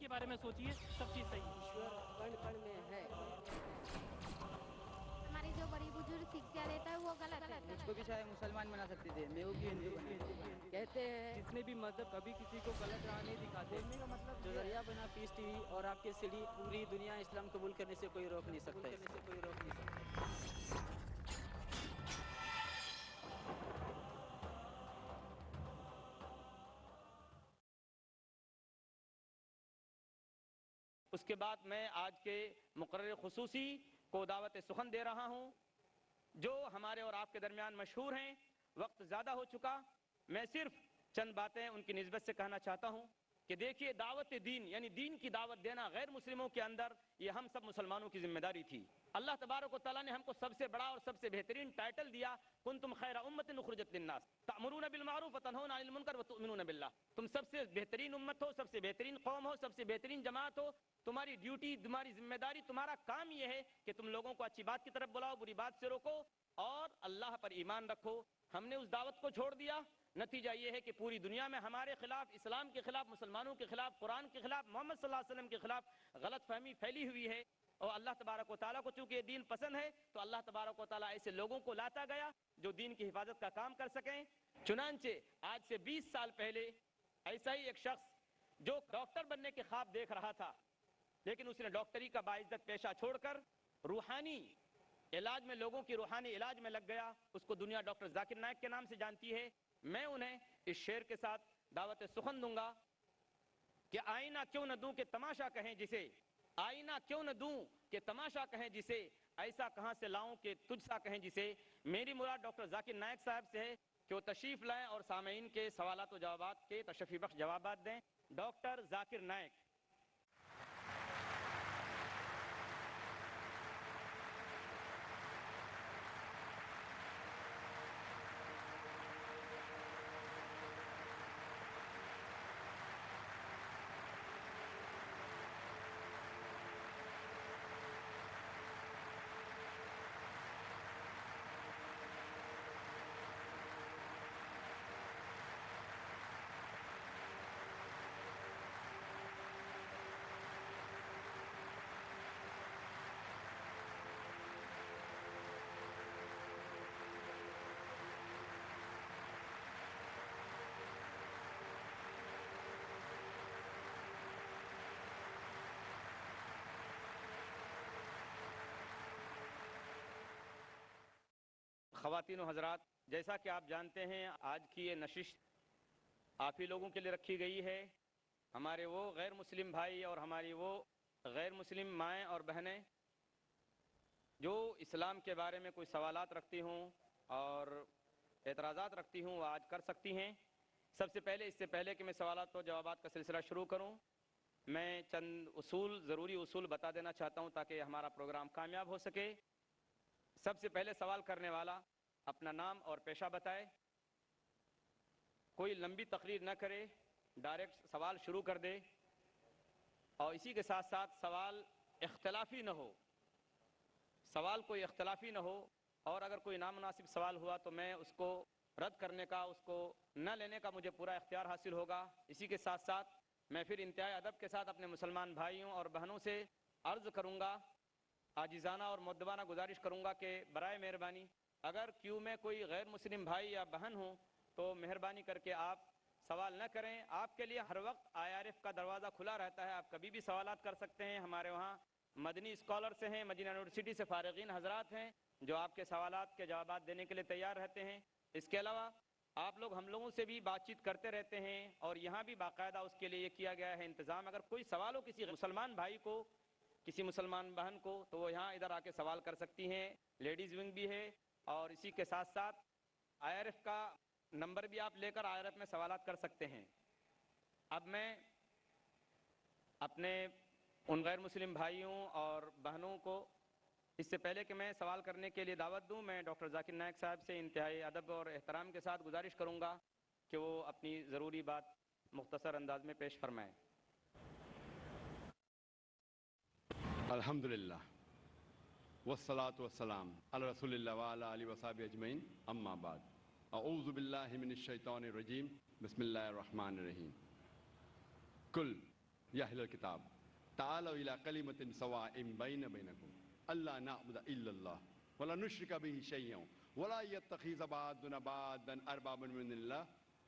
के बारे में सोचिए, सब चीज़ सही है। ईश्वर कण कण में है। हमारी जो बड़ी बुजुर्ग शिक्षा देता है वो गलत है। मुझको भी शायद मुसलमान बना सकते थे, मैं वो क्यों हिंदू बना। कहते हैं जितने भी मजहब कभी किसी को गलत राह नहीं दिखाते। बोलने का मतलब जो जरिया बना पीस टीवी और आपके सीढ़ी, पूरी दुनिया इस्लाम कबूल करने से कोई रोक नहीं सकता। उसके बाद मैं आज के मुकर्रर खुसूसी को दावत सुखन दे रहा हूँ, जो हमारे और आपके दरमियान मशहूर हैं। वक्त ज़्यादा हो चुका, मैं सिर्फ चंद बातें उनकी निस्बत से कहना चाहता हूँ कि देखिए, दावत दीन यानी दीन की दावत देना गैर मुस्लिमों के अंदर, ये हम सब मुसलमानों की जिम्मेदारी थी। अल्लाह तबारक व तआला ने हमको सबसे बड़ा और सबसे बेहतरीन टाइटल दिया, कुंतुम खैरा उम्मतिन उखरिजत लिन्नास तअमुरूना बिल मारूफ व तनहौना अनिल मुनकर व तु'मिनूना बिल्लाह। तुम सबसे बेहतरीन उम्मत हो, सबसे बेहतरीन कौम हो, सबसे बेहतरीन जमात हो। तुम्हारी ड्यूटी, तुम्हारी जिम्मेदारी, तुम्हारा काम यह है कि तुम लोगों को अच्छी बात की तरफ बुलाओ, बुरी बात से रोको और अल्लाह पर ईमान रखो। हमने उस दावत को छोड़ दिया, नतीजा ये है कि पूरी दुनिया में हमारे खिलाफ, इस्लाम के खिलाफ, मुसलमानों के खिलाफ, कुरान के खिलाफ, मोहम्मद सल्लल्लाहु अलैहि वसल्लम के खिलाफ गलत फहमी फैली हुई है। और अल्लाह तबारक व तआला को चूंकि ये दीन पसंद है, तो अल्लाह तबारक व तआला ऐसे लोगों को लाता गया जो दीन की हिफाजत का काम कर सकें। चुनांचे आज से 20 साल पहले ऐसा ही एक शख्स जो डॉक्टर बनने के ख्वाब देख रहा था, लेकिन उसने डॉक्टरी का बाइज्जत पेशा छोड़कर रूहानी इलाज में, लोगों की रूहानी इलाज में लग गया। उसको दुनिया डॉक्टर जाकिर नायक के नाम से जानती है। मैं उन्हें इस शेर के साथ दावत सुखन दूंगा कि आईना क्यों न दूं कि तमाशा कहें जिसे, आईना क्यों न दूं कि तमाशा कहें जिसे, ऐसा कहां से लाऊं कि तुझसा कहें जिसे। मेरी मुराद डॉक्टर जाकिर नायक साहब से है कि वो तशरीफ लाएं और सामीन के सवालात व जवाबात के तशरीफी बख्श जवाबात दें। डॉक्टर जाकिर नायक। ख़वातीन व हज़रात, जैसा कि आप जानते हैं, आज की ये नशिश आप ही लोगों के लिए रखी गई है। हमारे वो गैर मुस्लिम भाई और हमारी वो गैर मुस्लिम माएँ और बहनें जो इस्लाम के बारे में कोई सवालात रखती हूँ और एतराज़ात रखती हूँ, वो आज कर सकती हैं। सबसे पहले, इससे पहले कि मैं सवालात और जवाबात का सिलसिला शुरू करूँ, मैं चंद ज़रूरी उसूल बता देना चाहता हूँ ताकि हमारा प्रोग्राम कामयाब हो सके। सबसे पहले सवाल करने वाला अपना नाम और पेशा बताए, कोई लंबी तकरीर न करे, डायरेक्ट सवाल शुरू कर दे और इसी के साथ साथ सवाल इख्तलाफी न हो, सवाल कोई इख्तलाफी न हो। और अगर कोई नामुनासिब सवाल हुआ तो मैं उसको रद्द करने का, उसको न लेने का मुझे पूरा इख्तियार हासिल होगा। इसी के साथ साथ मैं फिर इंतहाई अदब के साथ अपने मुसलमान भाइयों और बहनों से अर्ज़ करूँगा, आजिज़ाना और मुद्दबाना गुजारिश करूँगा कि बराए मेहरबानी अगर क्यू में कोई गैर मुस्लिम भाई या बहन हो तो मेहरबानी करके आप सवाल न करें। आपके लिए हर वक्त IRF का दरवाज़ा खुला रहता है, आप कभी भी सवालात कर सकते हैं। हमारे वहाँ मदनी स्कॉलर से हैं, मदीना यूनिवर्सिटी से फारिगीन हजरात हैं जो आपके सवालात के जवाबात देने के लिए तैयार रहते हैं। इसके अलावा आप लोग हम लोगों से भी बातचीत करते रहते हैं और यहाँ भी बाकायदा उसके लिए किया गया है इंतज़ाम। अगर कोई सवाल हो किसी मुसलमान भाई को, किसी मुसलमान बहन को, तो वो यहाँ इधर आके सवाल कर सकती हैं। लेडीज़ विंग भी है और इसी के साथ साथ IRF का नंबर भी आप लेकर IRF में सवालात कर सकते हैं। अब मैं अपने उन गैर मुस्लिम भाइयों और बहनों को, इससे पहले कि मैं सवाल करने के लिए दावत दूं, मैं डॉक्टर जाकिर नायक साहब से इंतहाई अदब और एहतराम के साथ गुजारिश करूंगा कि वो अपनी ज़रूरी बात मुख्तसर अंदाज में पेश फरमाएँ। अल्हम्दुलिल्लाह वस्सलातु वस्सलाम अला रसूलिल्लाह व अला आलिहि व सहाबिहि अजमईन, अम्मा बाद। अऊज़ु बिल्लाहि मिनश शैतानिर रजीम, बिस्मिल्लाहिर रहमानिर रहीम। कुल या अहलल किताब तालौ इला कलिमतिन सवाइन बैन बैनकुम अल्ला नअबुद इल्लल्लाह वला नुश्रिका बिही शैयन वला यत्तखिज़ बअदुना बअदन अरबाबन मिन दुनिल्लाह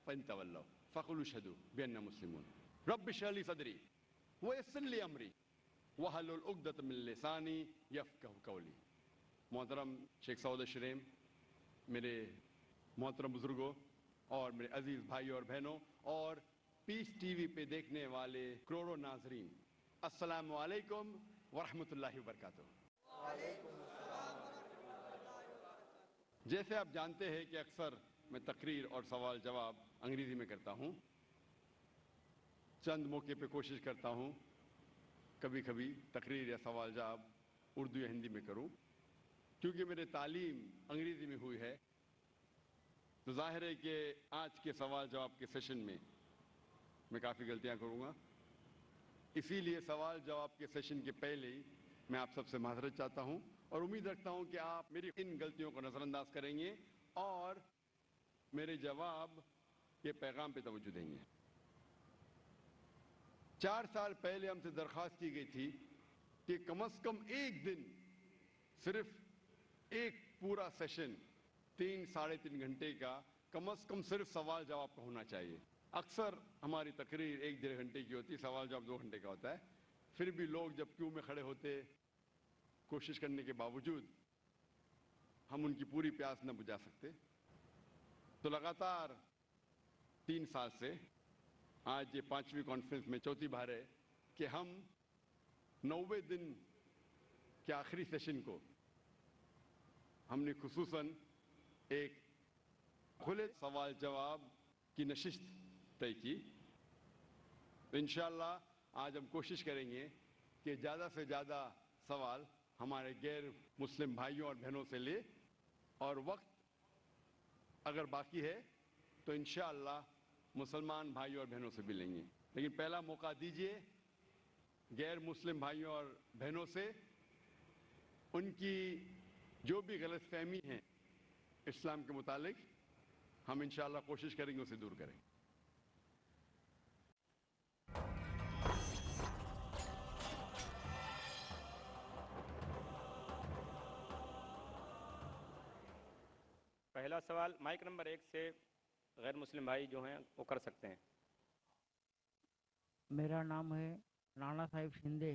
फ़इन तवल्लव फ़क़ुलू अशहदू बिअन्ना मुस्लिमून रब्बि इश्रह ली सदरी वयस्सिर ली अमरी वहलुल उक़दतम मिन लिसानी यफ़क़हू क़ौली। मोहतरम शेख सऊद शरीम, मेरे मोहतरम बुजुर्गों और मेरे अजीज़ भाइयों और बहनों और पीस टीवी पे देखने वाले करोड़ों नाजरीन, अस्सलामु अलैकुम वरहमतुल्लाहि वबरकातुहू। जैसे आप जानते हैं कि अक्सर मैं तकरीर और सवाल जवाब अंग्रेजी में करता हूँ, चंद मौके पे कोशिश करता हूँ कभी कभी तकरीर या सवाल जवाब उर्दू या हिंदी में करूँ। क्योंकि मेरी तालीम अंग्रेजी में हुई है तो जाहिर है कि आज के सवाल जवाब के सेशन में मैं काफ़ी गलतियां करूंगा। इसीलिए सवाल जवाब के सेशन के पहले ही मैं आप सबसे माजरत चाहता हूं और उम्मीद रखता हूं कि आप मेरी इन गलतियों को नज़रअंदाज करेंगे और मेरे जवाब के पैगाम पे तवज्जो देंगे। 4 साल पहले हमसे दरख्वास्त की गई थी कि कम से कम एक दिन सिर्फ एक पूरा सेशन 3-3.5 घंटे का कम से कम सिर्फ सवाल जवाब का होना चाहिए। अक्सर हमारी तकरीर 1-1.5 घंटे की होती, सवाल जवाब 2 घंटे का होता है। फिर भी लोग जब क्यू में खड़े होते, कोशिश करने के बावजूद हम उनकी पूरी प्यास न बुझा सकते। तो लगातार 3 साल से आज ये 5वीं कॉन्फ्रेंस में चौथी बार है कि हम 90वें दिन के आखिरी सेशन को हमने खुसूसन एक खुले सवाल जवाब की नशिस्त तय की। तो इंशाअल्लाह आज हम कोशिश करेंगे कि ज़्यादा से ज़्यादा सवाल हमारे गैर मुस्लिम भाइयों और बहनों से ले और वक्त अगर बाकी है तो इंशाअल्लाह मुसलमान भाइयों और बहनों से भी लेंगे। लेकिन पहला मौका दीजिए गैर मुस्लिम भाइयों और बहनों से उनकी जो भी गलत फहमी है इस्लाम के मुतालिक हम इंशाअल्लाह कोशिश करेंगे उसे दूर करें। पहला सवाल माइक नंबर 1 से गैर मुस्लिम भाई जो हैं वो कर सकते हैं। मेरा नाम है नाना साहिब शिंदे।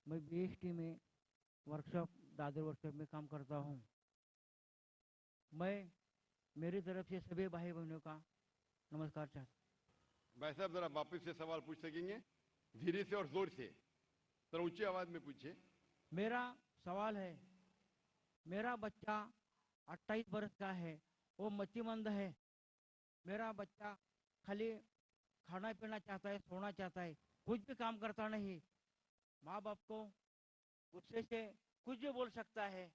मैं बीएसटी में वर्कशॉप दादर वर्कशॉप में काम करता हूँ। मैं मेरी तरफ से सभी भाई बहनों का नमस्कार चाहता। भाई साहब जरा वापस से सवाल पूछ सकेंगे, धीरे से और जोर से, जरा ऊंची आवाज में पूछिए। मेरा सवाल है, मेरा बच्चा 28 वर्ष का है, वो मतिमंद है। मेरा बच्चा खाली खाना पीना चाहता है, सोना चाहता है, कुछ भी काम करता नहीं। माँ बाप को गुस्से से कुछ भी बोल सकता है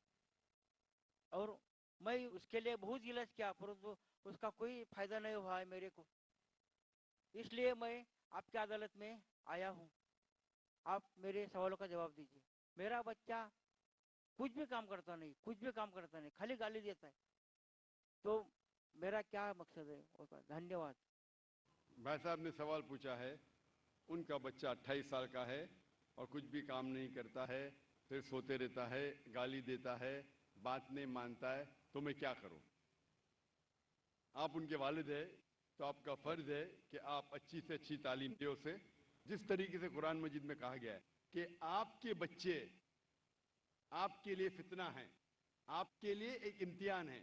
और मैं उसके लिए बहुत इलाज किया परंतु उसका कोई फायदा नहीं हुआ है मेरे को। इसलिए मैं आपकी अदालत में आया हूँ, आप मेरे सवालों का जवाब दीजिए। मेरा बच्चा कुछ भी काम करता नहीं, कुछ भी काम करता नहीं, खाली गाली देता है। तो मेरा क्या मकसद है? धन्यवाद। भाई साहब ने सवाल पूछा है, उनका बच्चा 28 साल का है और कुछ भी काम नहीं करता है, फिर सोते रहता है, गाली देता है, बात नहीं मानता है, तो मैं क्या करूं? आप उनके वालिद है तो आपका फर्ज है कि आप अच्छी से अच्छी तालीम दें उसे। जिस तरीके से कुरान मजीद में कहा गया है कि आपके बच्चे आपके लिए फितना है, आपके लिए एक इम्तिहान है,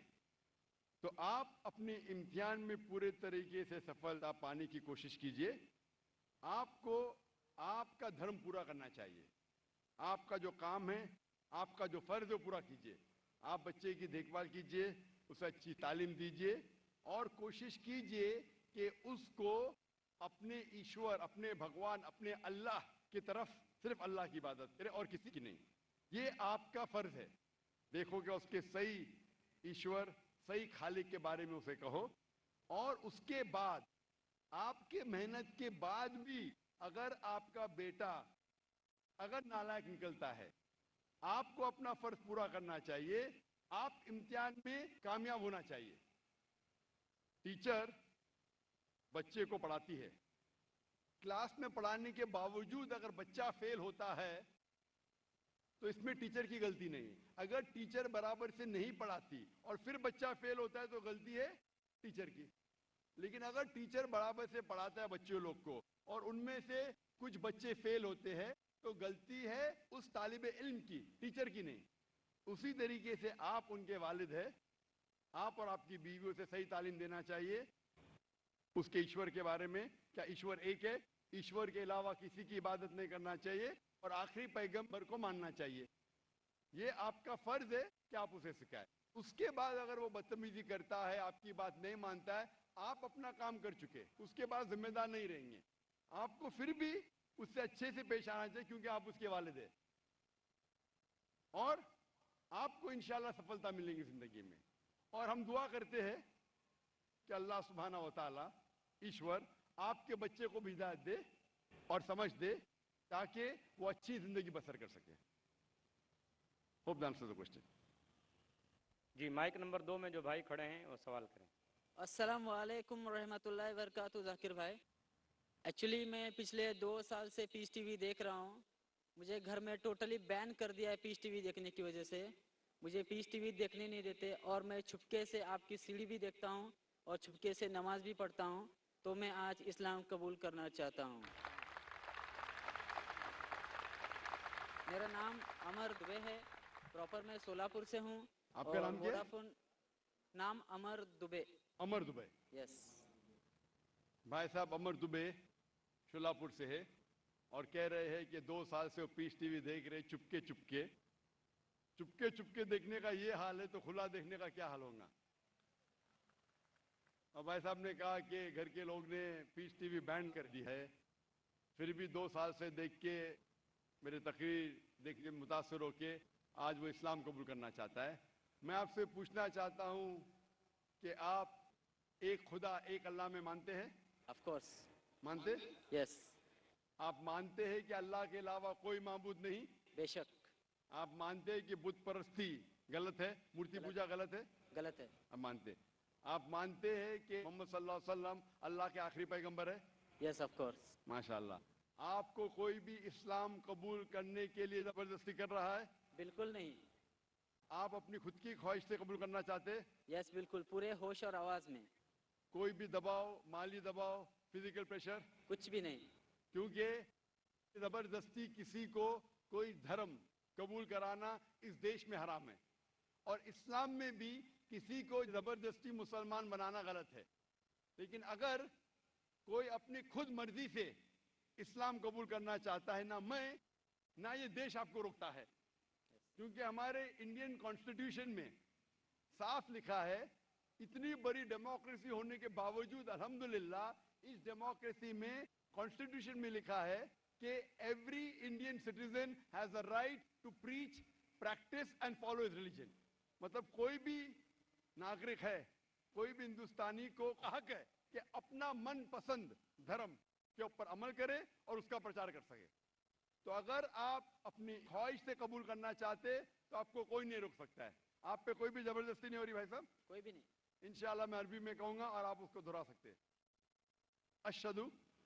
तो आप अपने इम्तिहान में पूरे तरीके से सफलता पाने की कोशिश कीजिए। आपको आपका धर्म पूरा करना चाहिए, आपका जो काम है, आपका जो फर्ज है वो पूरा कीजिए। आप बच्चे की देखभाल कीजिए, उसे अच्छी तालीम दीजिए और कोशिश कीजिए कि उसको अपने ईश्वर, अपने भगवान, अपने अल्लाह की तरफ सिर्फ अल्लाह की इबादत करे और किसी की नहीं। ये आपका फर्ज है। देखो कि उसके सही ईश्वर, सही खालिक के बारे में उसे कहो और उसके बाद आपके मेहनत के बाद भी अगर आपका बेटा अगर नालायक निकलता है, आपको अपना फर्ज पूरा करना चाहिए, आप इम्तिहान में कामयाब होना चाहिए। टीचर बच्चे को पढ़ाती है, क्लास में पढ़ाने के बावजूद अगर बच्चा फेल होता है तो इसमें टीचर की गलती नहीं है। अगर टीचर बराबर से नहीं पढ़ाती और फिर बच्चा फेल होता है तो गलती है टीचर की। लेकिन अगर टीचर बराबर से पढ़ाता है बच्चों लोग को और उनमें से कुछ बच्चे फेल होते हैं तो गलती है उस तालिबे इल्म की, टीचर की नहीं। उसी तरीके से आप उनके वालिद हैं, आप और आपकी बीवियों से सही तालीम देना चाहिए उसके ईश्वर के बारे में। क्या ईश्वर एक है? ईश्वर के अलावा किसी की इबादत नहीं करना चाहिए और आखिरी पैगंबर को मानना चाहिए। ये आपका फर्ज है कि आप उसे सिखाएं। उसके बाद अगर वो बदतमीजी करता है, आपकी बात नहीं मानता है, आप अपना काम कर चुके, उसके बाद जिम्मेदार नहीं रहेंगे। आपको फिर भी उससे अच्छे से पेश आना चाहिए क्योंकि आप उसके वालिद हैं और आपको इंशाल्लाह सफलता मिलेगी जिंदगी में। और हम दुआ करते हैं कि अल्लाह सुब्हाना व तआला ईश्वर आपके बच्चे को भी हिदायत दे और समझ दे ताकि वो अच्छी जिंदगी बसर कर सके। Hope that answers the question. जी, माइक नंबर 2 में जो भाई खड़े हैं वो सवाल करें। अस्सलाम वालेकुम रहमतुल्लाहि व बरकातहू। जाकिर भाई, एक्चुअली मैं पिछले 2 साल से पीस टीवी देख रहा हूँ। मुझे घर में टोटली बैन कर दिया है पीस टीवी देखने की वजह से। मुझे पीस टीवी देखने नहीं देते और मैं छुपके से आपकी सीढ़ी भी देखता हूँ और छुपके से नमाज भी पढ़ता हूँ। तो मैं आज इस्लाम कबूल करना चाहता हूँ। मेरा नाम अमर दुबे है, प्रॉपर मैं सोलापुर से हूँ। आपका नाम क्या है? वोडाफोन नाम अमर दुबे। अमर दुबे। यस भाई साहब अमर दुबे शोलापुर से है और कह रहे हैं कि 2 साल से वो पीस टीवी देख रहे चुपके चुपके। चुपके चुपके देखने का ये हाल है तो खुला देखने का क्या हाल होगा। और भाई साहब ने कहा कि घर के लोग ने पीस टीवी बैन कर दी है, फिर भी 2 साल से देख के मेरे तकरीर देखने में मुतासर होके आज वो इस्लाम कबूल करना चाहता है। मैं आपसे पूछना चाहता हूँ कि आप एक खुदा एक अल्लाह में मानते हैं? ऑफ कोर्स मानते? यस। आप मानते हैं कि अल्लाह के अलावा कोई माबूद नहीं? बेशक। आप मानते हैं कि बुत परस्ती गलत है, मूर्ति पूजा गलत है? गलत है। आप मानते। आप मानते हैं कि मोहम्मद सल्लल्लाहु अलैहि वसल्लम अल्लाह के आखिरी पैगंबर है? Yes of course. माशाअल्लाह। आपको कोई भी इस्लाम कबूल करने के लिए जबरदस्ती कर रहा है? बिल्कुल नहीं। आप अपनी खुद की ख्वाहिश से कबूल करना चाहते? यस बिल्कुल, पूरे होश और आवाज में। कोई भी दबाव, माली दबाव, फिजिकल प्रेशर? कुछ भी नहीं। क्योंकि जबरदस्ती किसी को कोई धर्म कबूल कराना इस देश में हराम है और इस्लाम में भी किसी को जबरदस्ती मुसलमान बनाना गलत है। लेकिन अगर कोई अपनी खुद मर्जी से इस्लाम कबूल करना चाहता है, ना मैं ना ये देश आपको रोकता है, क्योंकि हमारे इंडियन कॉन्स्टिट्यूशन में साफ लिखा है, इतनी बड़ी डेमोक्रेसी होने के बावजूद अल्हम्दुलिल्लाह इस डेमोक्रेसी में कॉन्स्टिट्यूशन में लिखा है कि every Indian citizen has a right to preach, practice and follow his religion. मतलब कोई भी नागरिक है, कोई भी हिंदुस्तानी को हक है कि अपना मनपसंद धर्म के ऊपर अमल करे और उसका प्रचार कर सके। तो अगर आप अपनी ख्वाहिश से कबूल करना चाहते तो आपको कोई नहीं रोक सकता है। आप पे कोई भी जबरदस्ती नहीं हो रही भाई साहब? कोई भी नहीं। इंशाल्लाह मैं अरबी में कहूंगा और आप उसको दोहरा सकते हैं। अशहदु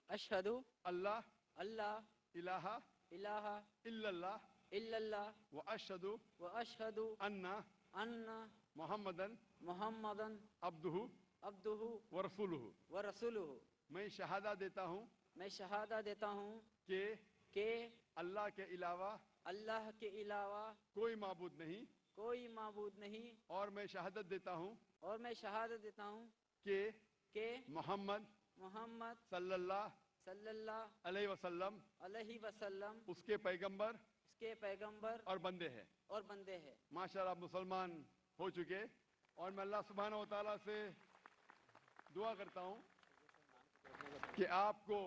अशहदु अल्लाह अल्लाह इलाहा इलाहा इल्लल्लाह इल्लल्लाह व अशहदु व अशहदु अन्ना अन्ना मोहम्मदन मुहम्मदन अब्दुहु अब्दुहु व रसूलुहु। व रसूलुहु। मैं शहादा देता हूँ मैं शहादा देता हूँ कि अल्लाह के अलावा कोई माबूद नहीं कोई माबूद नहीं और मैं शहादत देता हूँ और मैं शहादत देता हूँ कि मोहम्मद सल्लल्लाहु अलैहि वसल्लम उसके पैगंबर और बंदे हैं। माशाअल्लाह मुसलमान हो चुके और मैं अल्लाह सुब्हानहू व तआला से दुआ करता हूँ कि आपको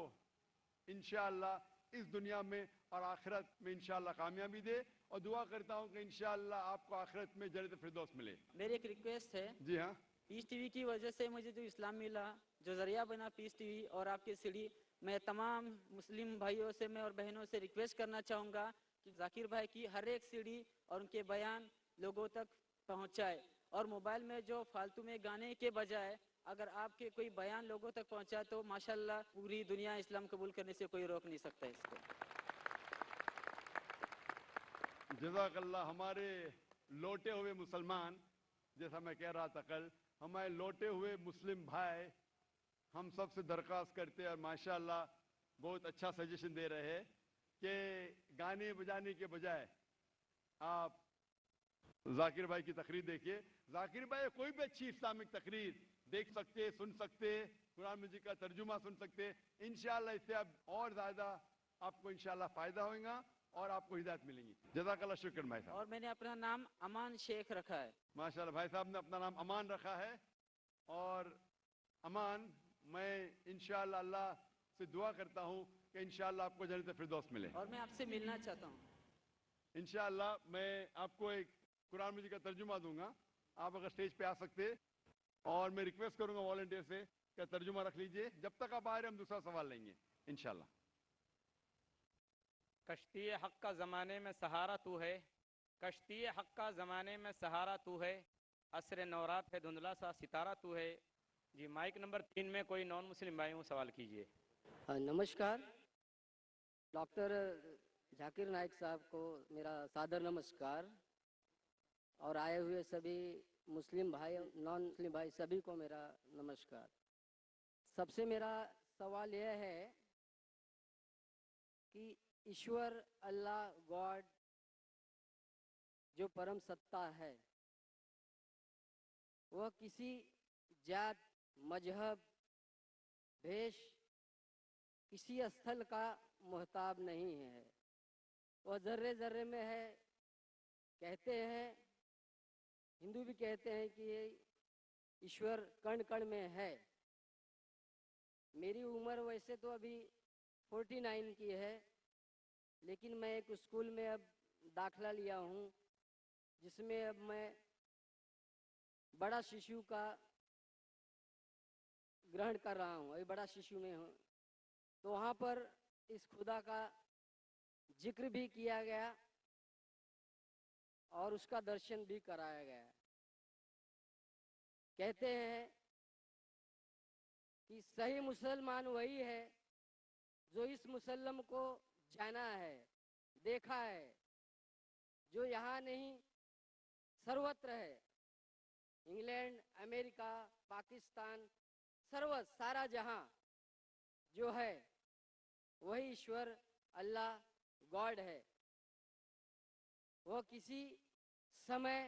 इंशाअल्लाह इस दुनिया में और आखिरत में इंशाअल्लाह कामयाबी दे और दुआ करता हूँ कि इंशाअल्लाह आपको आखिरत में जन्नत फिरदौस मिले। मेरी एक रिक्वेस्ट है। जी हाँ। पीस टीवी की वजह से मुझे जो इस्लाम मिला, जो जरिया बना पीस टीवी और आपकी सीढ़ी, मैं तमाम मुस्लिम भाइयों से मैं और बहनों से रिक्वेस्ट करना चाहूँगा कि जाकिर भाई की हर एक सीढ़ी और उनके बयान लोगों तक पहुँचाए और मोबाइल में जो फालतू में गाने के बजाय اگر آپ کے کوئی بیان لوگوں تک پہنچا تو ماشاءاللہ پوری دنیا اسلام قبول کرنے سے کوئی روک نہیں سکتا اس کو. جزاک اللہ. ہمارے لوٹے ہوئے مسلمان، جیسا میں کہہ رہا تھا کل، ہمارے لوٹے ہوئے مسلم بھائی ہم سب سے درخواست کرتے ہیں، اور ماشاءاللہ بہت اچھا سجیشن دے رہے ہیں کہ گانے بجانے کے بجائے آپ ذاکر بھائی کی تقریر دیکھیے. ذاکر بھائی کوئی بھی اچھی اسلامک تقریر دیکھ سکتے، سن سکتے، قرآن مجید کا ترجمہ سن سکتے. انشاءاللہ اس سے اب اور زیادہ آپ کو انشاءاللہ فائدہ ہوگا اور آپ کو ہدایت ملیں گی. جزاک اللہ. شکر بھائی صاحب. اور میں نے اپنا نام امان شیخ رکھا ہے. ماشاءاللہ بھائی صاحب نے اپنا نام امان رکھا ہے. اور امان، میں انشاءاللہ اللہ سے دعا کرتا ہوں کہ انشاءاللہ آپ کو جنت فردوس ملے. اور میں آپ سے ملنا چاہتا ہوں. انشاءاللہ میں آپ کو ایک قرآن مجید کا ترجمہ دوں گا، آپ اگر سٹیج پہ آ سکتے، اور میں ریکویسٹ کروں گا والنٹیئر سے کہ ترجمہ رکھ لیجئے. جب تک آپ آ رہے ہیں ہم دوسرا سوال لیں گے انشاءاللہ. کشتی حق کا زمانے میں سہارا تو ہے، کشتی حق کا زمانے میں سہارا تو ہے، عصر نورات ہے دھندلا سا ستارہ تو ہے. جی مائک نمبر 3 میں کوئی نان مسلم بھائی ہوں سوال کیجئے. نمشکار. ڈاکٹر ذاکر نائک صاحب کو میرا سادر نمسکار، اور آئے ہوئے سبھی مسلم بھائی نان مسلم بھائی سبھی کو میرا نمسکار. سب سے میرا سوال یہ ہے کہ ایشور اللہ گاڈ جو پرم ستا ہے وہ کسی جات، مذہب، بھیش، کسی استھل کا محتاج نہیں ہے. وہ ذرے ذرے میں ہے. کہتے ہیں، ہندو بھی کہتے ہیں کہ یہ ایشور کण کण میں ہے. میری عمر ویسے تو ابھی 49 کی ہے، لیکن میں ایک اسکول میں اب داخلہ لیا ہوں جس میں اب میں بڑا ششو کا گرہن کر رہا ہوں. ابھی بڑا ششو میں ہوں، تو وہاں پر اس خدا کا ذکر بھی کیا گیا اور اس کا درشن بھی کرایا گیا. کہتے ہیں کہ صحیح مسلمان وہی ہے جو اس مسلم کو جانا ہے، دیکھا ہے، جو یہاں نہیں سروتر ہے. انگلینڈ، امریکہ، پاکستان، سروت سارا جہاں جو ہے وہی ایشور اللہ گاڈ ہے. وہ کسی سمے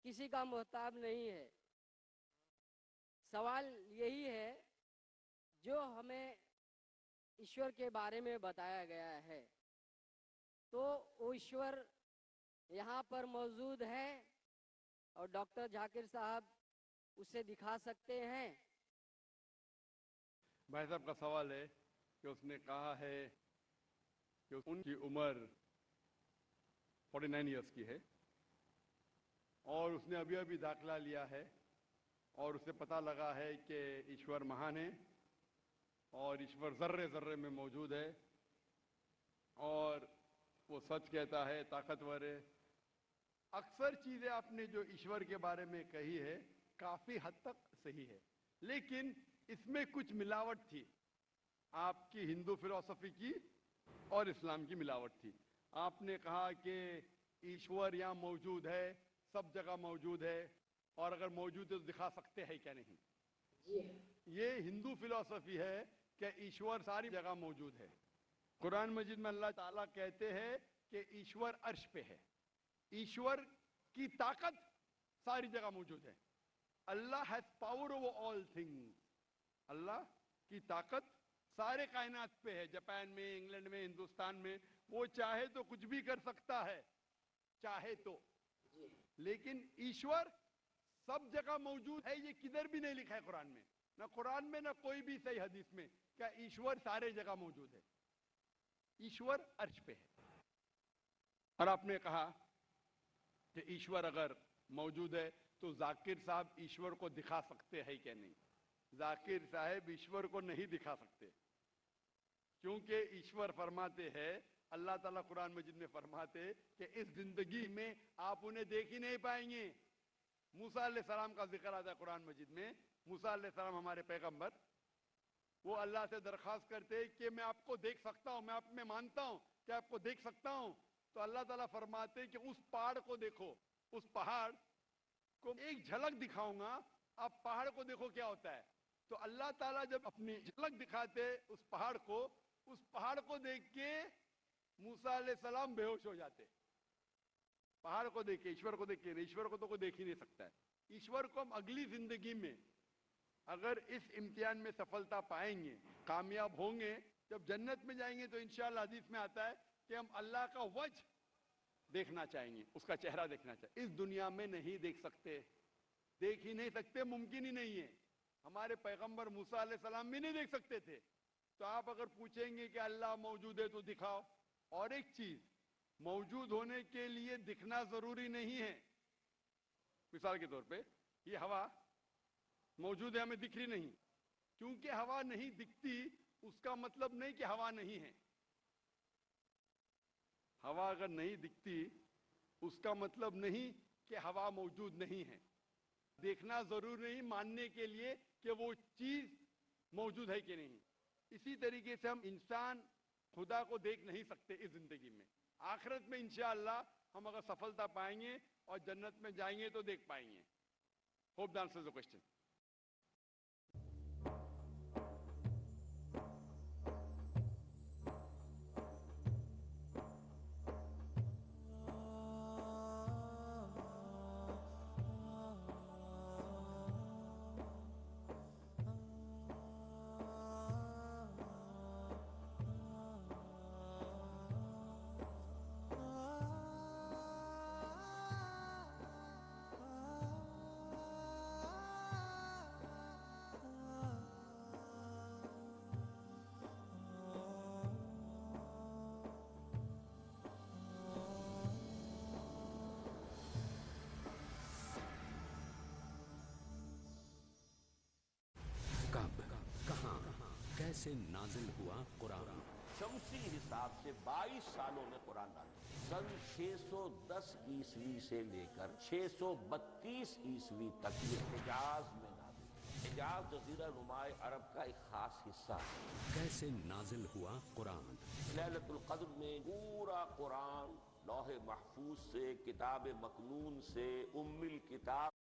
کسی کا محتاج نہیں ہے. سوال یہی ہے جو ہمیں ایشور کے بارے میں بتایا گیا ہے، تو وہ ایشور یہاں پر موجود ہے اور ڈاکٹر ذاکر صاحب اسے دکھا سکتے ہیں. بھائی صاحب کا سوال ہے کہ اس نے کہا ہے کہ ان کی عمر 49 ایئرس کی ہے اور اس نے ابھی ابھی داخلہ لیا ہے اور اسے پتہ لگا ہے کہ ایشور مہان ہے اور ایشور ذرے ذرے میں موجود ہے اور وہ سچ کہتا ہے، طاقتور ہے. اکثر چیزیں آپ نے جو ایشور کے بارے میں کہی ہے کافی حد تک صحیح ہے، لیکن اس میں کچھ ملاوٹ تھی. آپ کی ہندو فلسفی کی اور اسلام کی ملاوٹ تھی. آپ نے کہا کہ ایشور یہاں موجود ہے، سب جگہ موجود ہے، اور اگر موجود ہے تو دکھا سکتے ہیں کیا نہیں. یہ ہندو فلسفی ہے کہ ایشور ساری جگہ موجود ہے. قرآن مجید میں اللہ تعالیٰ کہتے ہیں کہ ایشور عرش پہ ہے. ایشور کی طاقت ساری جگہ موجود ہے. اللہ has power over all things. اللہ کی طاقت سارے کائنات پہ ہے. جاپان میں، انگلینڈ میں، ہندوستان میں. وہ چاہے تو کچھ بھی کر سکتا ہے، چاہے تو. لیکن ایشور سب جگہ موجود ہے. یہ کدھر بھی نہیں لکھا ہے قرآن میں، نہ قرآن میں نہ کوئی بھی صحیح حدیث میں، کہ ایشور سارے جگہ موجود ہے. ایشور عرش پہ ہے. اور آپ نے کہا کہ ایشور اگر موجود ہے تو ذاکر صاحب ایشور کو دکھا سکتے ہیں کہ نہیں. ذاکر صاحب ایشور کو نہیں دکھا سکتے، کیونکہ ایشور فرماتے ہیں، اللہ تعالیٰ قرآن مجید میں فرماتے کہ اس زندگی میں آپ انہیں دیکھ ہی نہیں پائیں گے. موسیٰ علیہ السلام کا ذکر آتا ہے قرآن مجید میں موسیٰ علیہ السلام ہمارے پیغمبر وہ اللہ سے درخواست کرتے کہ میں آپ کو دیکھ سکتا ہوں, میں آپ میں مانتا ہوں کہ آپ کو دیکھ سکتا ہوں. تو اللہ تعالیٰ فرماتے کہ اس پہاڑ کو دیکھو, اس پہاڑ کو ایک جھلک دکھاؤں گا, آپ پہاڑ کو دیکھو کیا ہوتا ہے. تو اللہ تعالیٰ جب اپنی جھلک دکھاتے اس پہاڑ کو دیکھ کے موسیٰ علیہ السلام بے ہوش ہو جاتے. پہاڑ کو دیکھ کے, ایشور کو دیکھ کے, ایشور کو تو کوئی دیکھ ہی نہیں سکتا ہے. ایشور کو ہم اگلی زندگی میں اگر اس امتحان میں سفلتا پائیں گے, کامیاب ہوں گے, جب جنت میں جائیں گے تو انشاءاللہ حدیث میں آتا ہے کہ ہم اللہ کا وجہ دیکھنا چاہیں گے, اس کا چہرہ دیکھنا چاہیں. اس دنیا میں نہیں دیکھ سکتے, دیکھ ہی نہیں سکتے, ممکن ہی نہیں ہے. ہمارے پیغمبر موسیٰ علیہ السلام بھی نہیں دیکھ سکتے تھے. تو آپ اگر پوچھیں گے کہ اللہ موجود ہے تو دکھاؤ. اور ایک چیز, موجود ہونے کے لیے دکھنا ضروری نہیں ہے. مثال کے طور پہ یہ ہوا موجود ہے, ہمیں دکھ رہی نہیں. کیونکہ ہوا نہیں دکھتی اس کا مطلب نہیں کہ ہوا نہیں ہے. ہوا اگر نہیں دکھتی اس کا مطلب نہیں کہ ہوا موجود نہیں ہے. دیکھنا ضرور نہیں ماننے کے لیے کہ وہ چیز موجود ہے کہ نہیں. اسی طریقے سے ہم انسان خدا کو دیکھ نہیں سکتے اس زندگی میں. آخرت میں انشاءاللہ ہم اگر سفلتا پائیں گے اور جنت میں جائیں گے تو دیکھ پائیں گے. Hope that answers the question. کب, کہاں, کیسے نازل ہوا قرآن؟ شمسی حساب سے 22 سالوں میں قرآن نازل. سن 610 عیسوی سے لے کر 632 عیسوی تک یہ حجاز میں نازل. حجاز جزیرہ نمائے عرب کا ایک خاص حصہ ہے. کیسے نازل ہوا قرآن؟ لیلۃ القدر میں پورا قرآن لوح محفوظ سے, کتاب مکنون سے, ام الکتاب